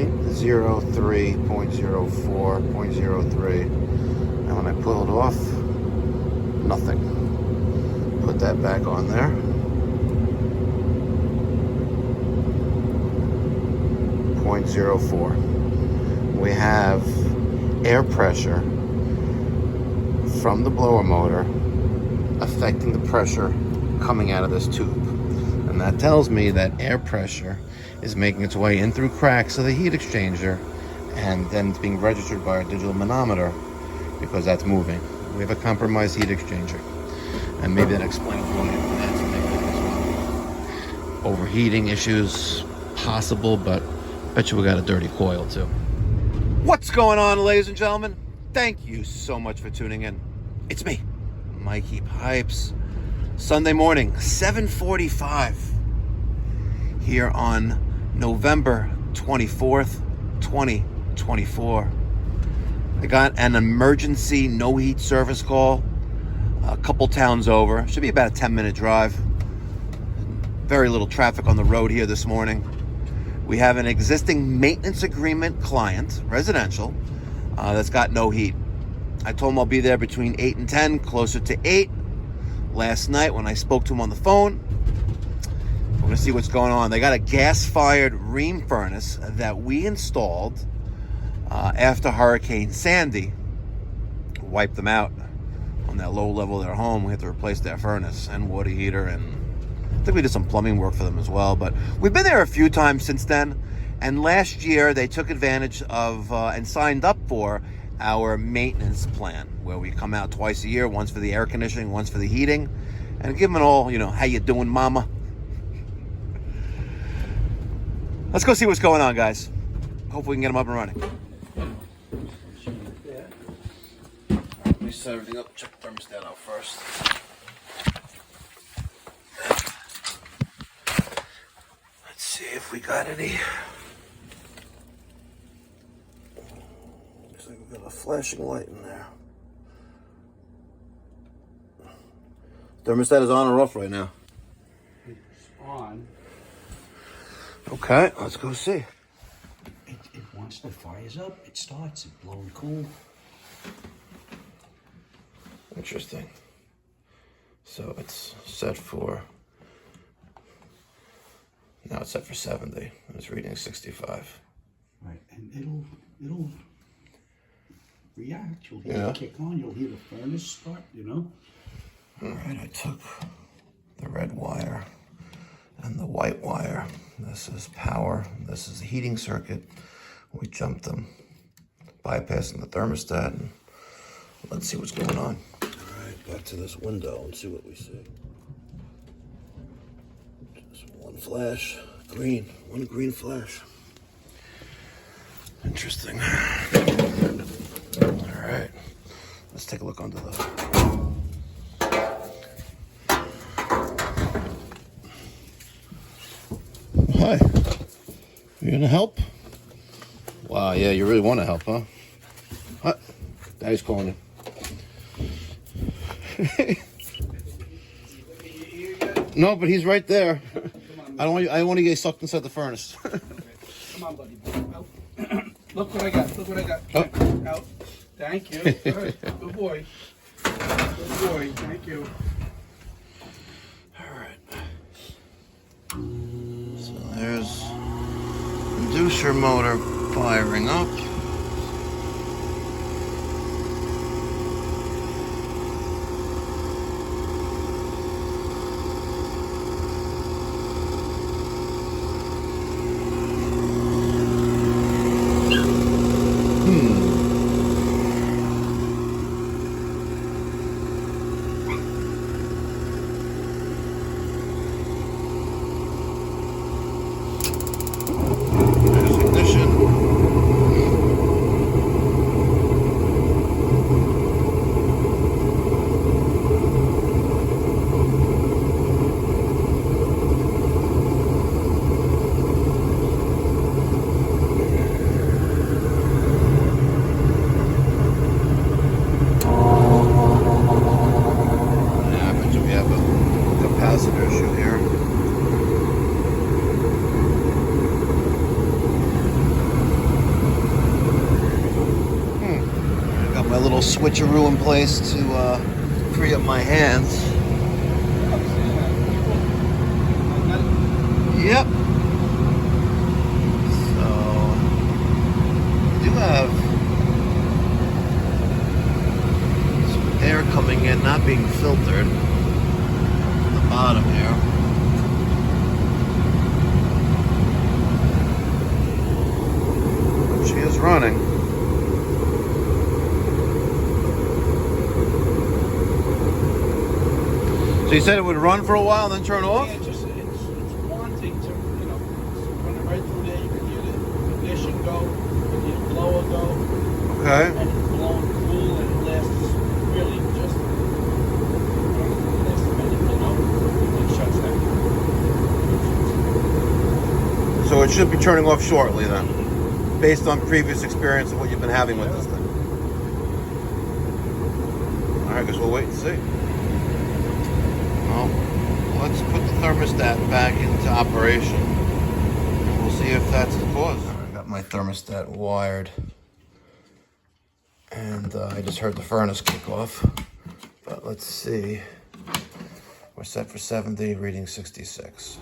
0.03, 0.04, 0.03. And when I pull it off, nothing. Put that back on there. 0.04. We have air pressure from the blower motor affecting the pressure coming out of this tube. And that tells me that air pressure is making its way in through cracks of the heat exchanger, and then it's being registered by our digital manometer because that's moving. We have a compromised heat exchanger, and maybe that explains why that's making as well. Overheating issues possible, but I bet you we got a dirty coil too. What's going on, ladies and gentlemen? Thank you so much for tuning in. It's me, Mikey Pipes. Sunday morning, 7:45 here on November 24th, 2024. I got an emergency no heat service call a couple towns over. Should be about a 10-minute drive. Very little traffic on the road here this morning. We have an existing maintenance agreement client, residential, that's got no heat. I told him I'll be there between 8 and 10, closer to 8. Last night when I spoke to him on the phone, we're going to see what's going on. They got a gas-fired Rheem furnace that we installed after Hurricane Sandy wiped them out on that low level of their home. We had to replace their furnace and water heater, and I think we did some plumbing work for them as well. But we've been there a few times since then, and last year they took advantage of and signed up for our maintenance plan, where we come out twice a year, once for the air conditioning, once for the heating, and give them an all, how you doing, mama? Let's go see what's going on, guys. Hopefully we can get them up and running. Let me set everything up, check the thermostat out first. Let's see if we got any. Looks like we got a flashing light in there. Thermostat is on or off right now? It's on. Okay, let's go see. Once the fire's up, it starts, it blowing cool. Interesting. So it's set for, now it's set for 70. It's reading 65. Right, and it'll react. You'll hear it kick on. You'll hear the furnace start. All right, I took the red wire and the white wire. This is power. This is the heating circuit. We jumped them, bypassing the thermostat, and let's see what's going on. All right, back to this window and see what we see. Just one flash, green, one green flash. Interesting. All right, let's take a look under the. Hi, you gonna help? Wow, yeah, you really want to help, huh? What? Daddy's calling you. No, but he's right there. I don't want to get sucked inside the furnace. Come on, buddy. Out. Look what I got. Look what I got. Oh. Out. Thank you. All right. Good boy. Good boy. Thank you. All right. So there's inducer motor firing up. There's ignition. my little switcheroo in place to free up my hands. Yep. So, I do have some air coming in, not being filtered. The bottom here. She is running. So you said it would run for a while, then turn off? Yeah, it's wanting to, run it right through there. You can hear the ignition go, you can hear the blower go. Okay. And it's blowing cool, and it lasts really just a minute, it shuts down. So it should be turning off shortly then, based on previous experience of what you've been having with this thing. All right, I guess we'll wait and see. Well, let's put the thermostat back into operation, and we'll see if that's the cause. I got my thermostat wired, and I just heard the furnace kick off. But let's see. We're set for 70, reading 66.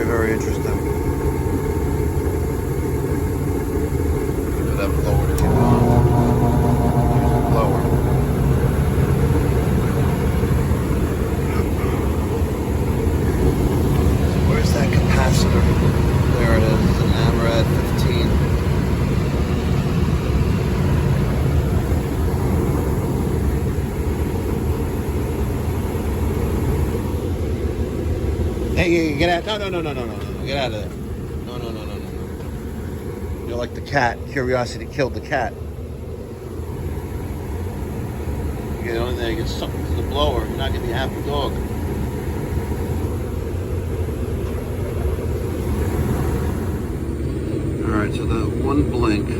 Very interesting. Look at that blower to keep on. Use the blower. Where's that capacitor? There it is. It's an Amrad 15. Hey, get out. No. Get out of there. No. You're like the cat. Curiosity killed the cat. You get on there, you get sucked into the blower. You're not going to be a happy dog. Alright, so the one blink.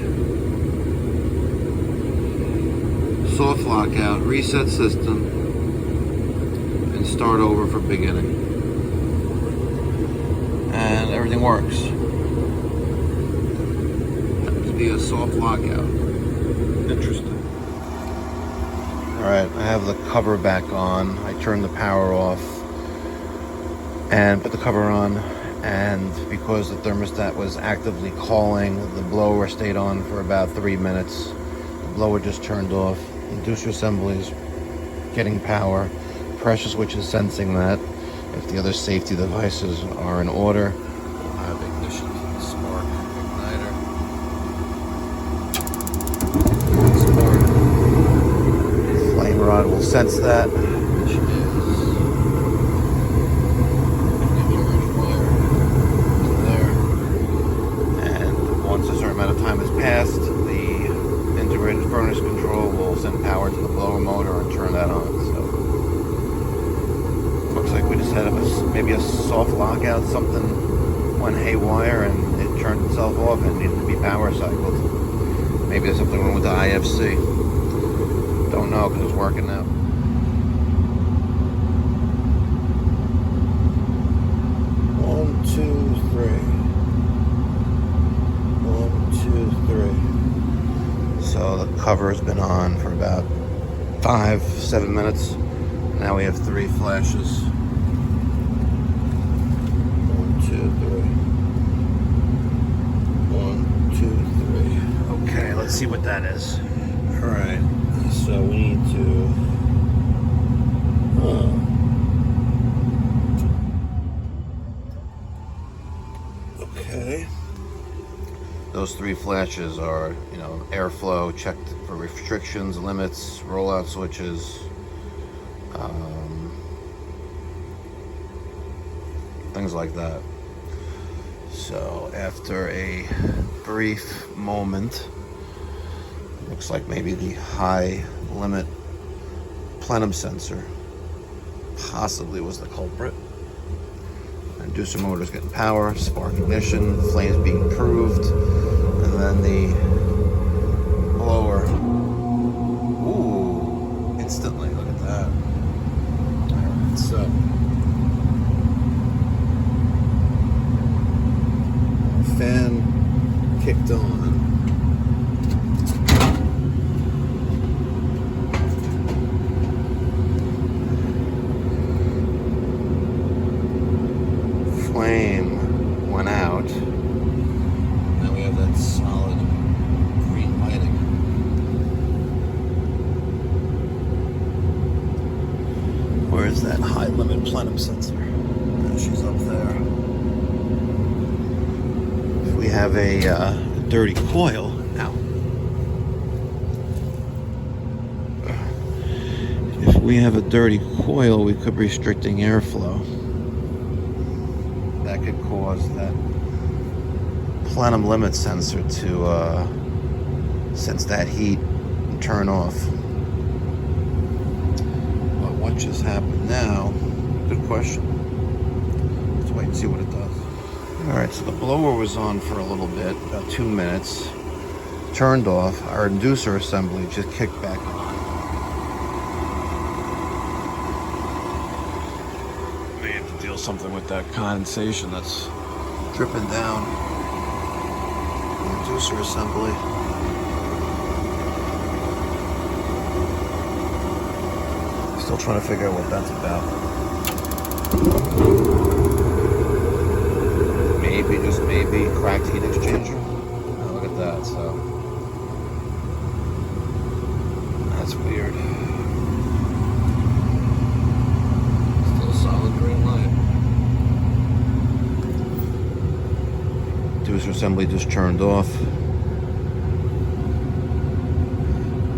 Soft lockout. Reset system. And start over for beginning. And everything works. Happens to be a soft lockout. Interesting. Alright, I have the cover back on. I turned the power off and put the cover on, and because the thermostat was actively calling, the blower stayed on for about 3 minutes. The blower just turned off. Inducer assemblies getting power. Pressure switch is sensing that. If the other safety devices are in order, we'll have ignition, spark, igniter. Spark. Flame rod will sense that. Which is wire in there. And once a certain amount of time has passed, the integrated furnace control will send power to the blower motor and turn that on. Looks like we just had maybe a soft lockout, something went haywire and it turned itself off and needed to be power cycled. Maybe there's something wrong with the IFC. Don't know because it's working now. One, two, three. So the cover has been on for about 5-7 minutes. Now we have 3 flashes. 1, 2, 3. 1, 2, 3. Okay, let's see what that is. Alright, so we need to... Okay. Those 3 flashes are, airflow, checked for restrictions, limits, rollout switches. Things like that. So after a brief moment, looks like maybe the high limit plenum sensor possibly was the culprit. Inducer motor's getting power, spark ignition, flames being improved, and then the kicked on. Flame went out. Now we have that solid green lighting. Where's that high limit plenum sensor? Oh, she's up there. If we have a dirty coil, if we have a dirty coil, we could be restricting airflow. That could cause that plenum limit sensor to sense that heat and turn off. But what just happened now? Good question. Let's wait and see what it does. Alright, so the blower was on for a little bit, about 2 minutes. Turned off. Our inducer assembly just kicked back on. May have to deal something with that condensation that's dripping down the inducer assembly. Still trying to figure out what that's about. Maybe, just maybe, cracked heat exchanger. Oh, look at that, so. That's weird. Still solid green light. Inducer assembly just turned off.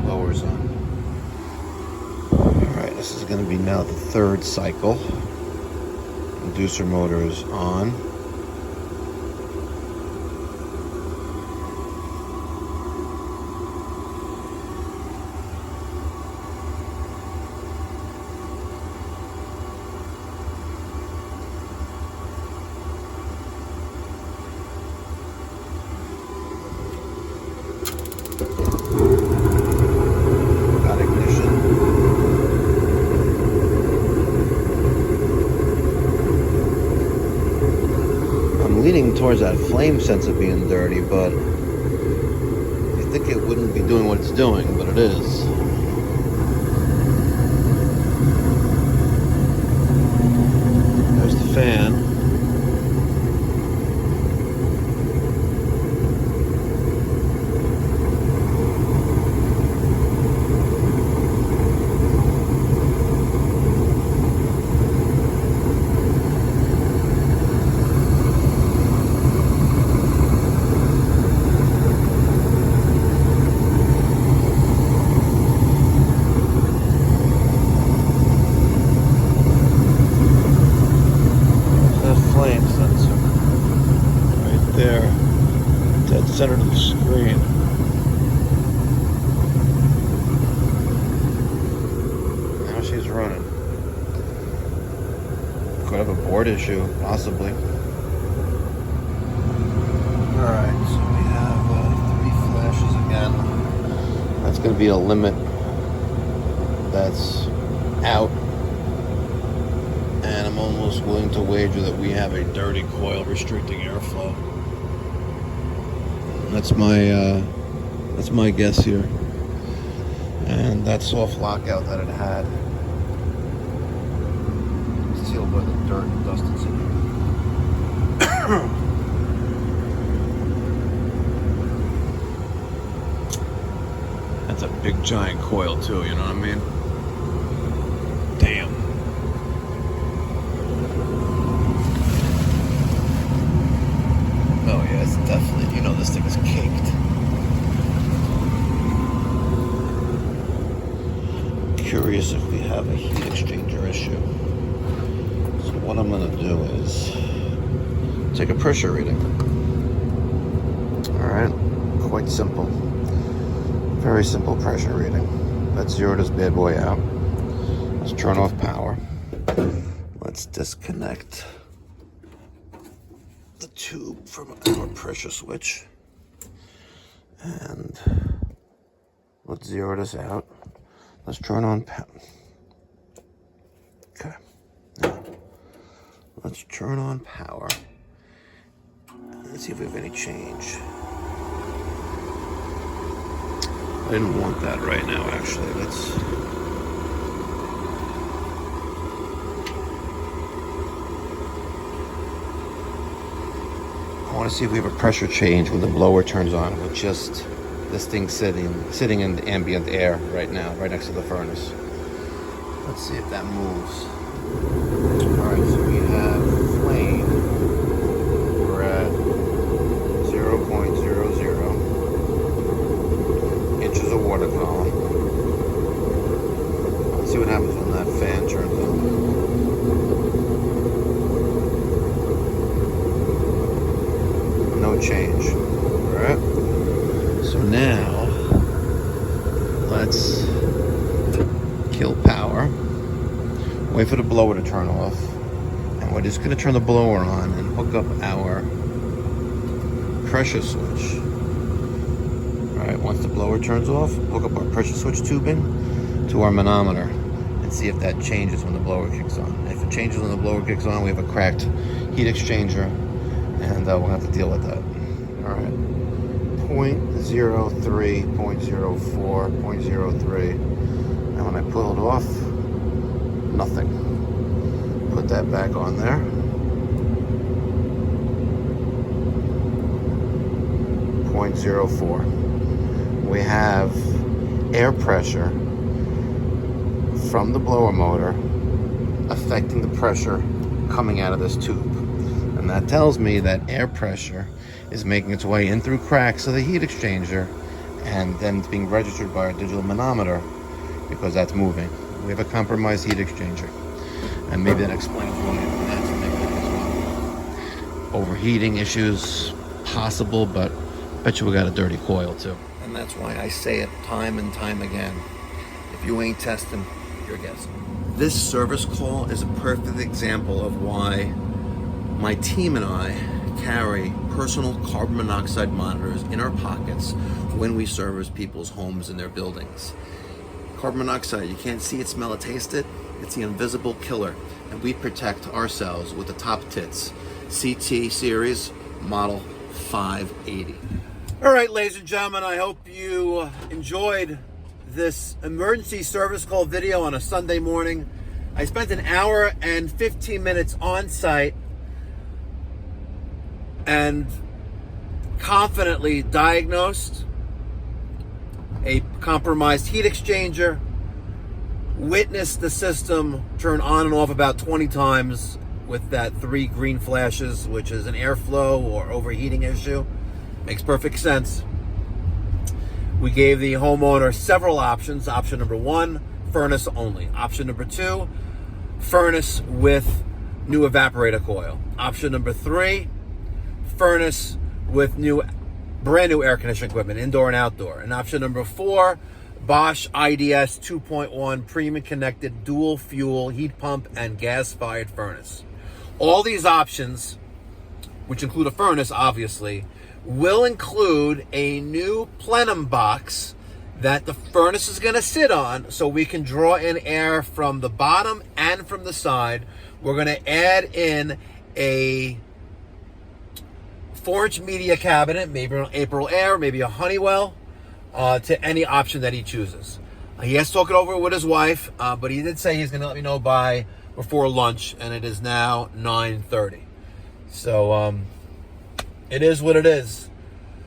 Blower's on. Alright, this is going to be now the third cycle. Inducer motor is on. Got ignition. I'm leaning towards that flame sensor being dirty, but I think it wouldn't be doing what it's doing, but it is. There's the fan. There, dead center of the screen. Now she's running. Could have a board issue, possibly. Alright, so we have 3 flashes again. That's going to be a limit that's out. And I'm almost willing to wager that we have a dirty coil restricting airflow. That's my guess here. And that soft lockout that it had, sealed by the dirt and dust that's in here. That's a big giant coil too, you know what I mean? Damn. Oh yeah, it's definitely, you know, this thing is caked. Curious if we have a heat exchanger issue. So what I'm gonna do is take a pressure reading. Alright, quite simple. Very simple pressure reading. Let's zero this bad boy out. Let's turn off power. Let's disconnect the tube from our pressure switch. And let's zero this out. Let's turn on power. Okay. Now, let's turn on power. Let's see if we have any change. I didn't want that right now, actually. Let's... I want to see if we have a pressure change when the blower turns on with just this thing sitting in the ambient air right now, right next to the furnace. Let's see if that moves. Alright, so we have flame. We're at 0.00 inches of water column. Let's see what happens when that fan turns on. No change. Alright. So now, let's kill power. Wait for the blower to turn off. And we're just going to turn the blower on and hook up our pressure switch. Alright, once the blower turns off, hook up our pressure switch tubing to our manometer and see if that changes when the blower kicks on. If it changes when the blower kicks on, we have a cracked heat exchanger, and we'll have to deal with that. Alright, 0.03, 0.04, 0.03. And when I pull it off, nothing. Put that back on there. 0.04. We have air pressure from the blower motor affecting the pressure coming out of this tube. And that tells me that air pressure is making its way in through cracks of the heat exchanger, and then it's being registered by our digital manometer because that's moving. We have a compromised heat exchanger, and maybe that explains why that's negative as well. Overheating issues possible, but I bet you we got a dirty coil too. And that's why I say it time and time again. If you ain't testing, you're guessing. This service call is a perfect example of why my team and I carry personal carbon monoxide monitors in our pockets when we service people's homes and their buildings. Carbon monoxide, you can't see it, smell it, taste it. It's the invisible killer, and we protect ourselves with the top tits CT series model 580. All right, ladies and gentlemen, I hope you enjoyed this emergency service call video on a Sunday morning. I spent an hour and 15 minutes on site and confidently diagnosed a compromised heat exchanger, witnessed the system turn on and off about 20 times with that 3 green flashes, which is an airflow or overheating issue. Makes perfect sense. We gave the homeowner several options. Option number 1, furnace only. Option number 2, furnace with new evaporator coil. Option number 3, furnace with brand new air conditioning equipment, indoor and outdoor. And option number 4, Bosch IDS 2.1 premium connected dual fuel heat pump and gas fired furnace. All these options, which include a furnace obviously, will include a new plenum box that the furnace is going to sit on, so we can draw in air from the bottom and from the side. We're going to add in a 4-inch media cabinet, maybe an April Air, maybe a Honeywell, to any option that he chooses. He has to talk it over with his wife, but he did say he's going to let me know before lunch, and it is now 9:30. So it is what it is.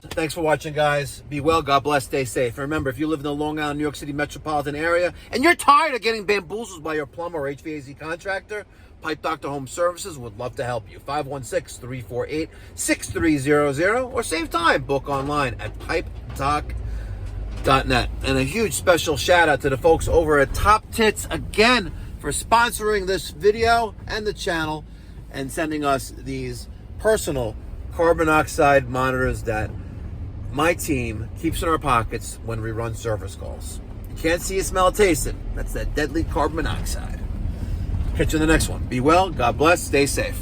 Thanks for watching, guys. Be well, God bless, stay safe. And remember, if you live in the Long Island, New York City metropolitan area, and you're tired of getting bamboozled by your plumber or HVAC contractor, Pipe Doctor Home Services would love to help you. 516-348-6300, or save time. Book online at pipedoc.net. And a huge special shout out to the folks over at Top Tits again for sponsoring this video and the channel and sending us these personal carbon monoxide monitors that my team keeps in our pockets when we run service calls. You can't see it, smell it, taste it. That's that deadly carbon monoxide. Catch you in the next one. Be well, God bless, stay safe.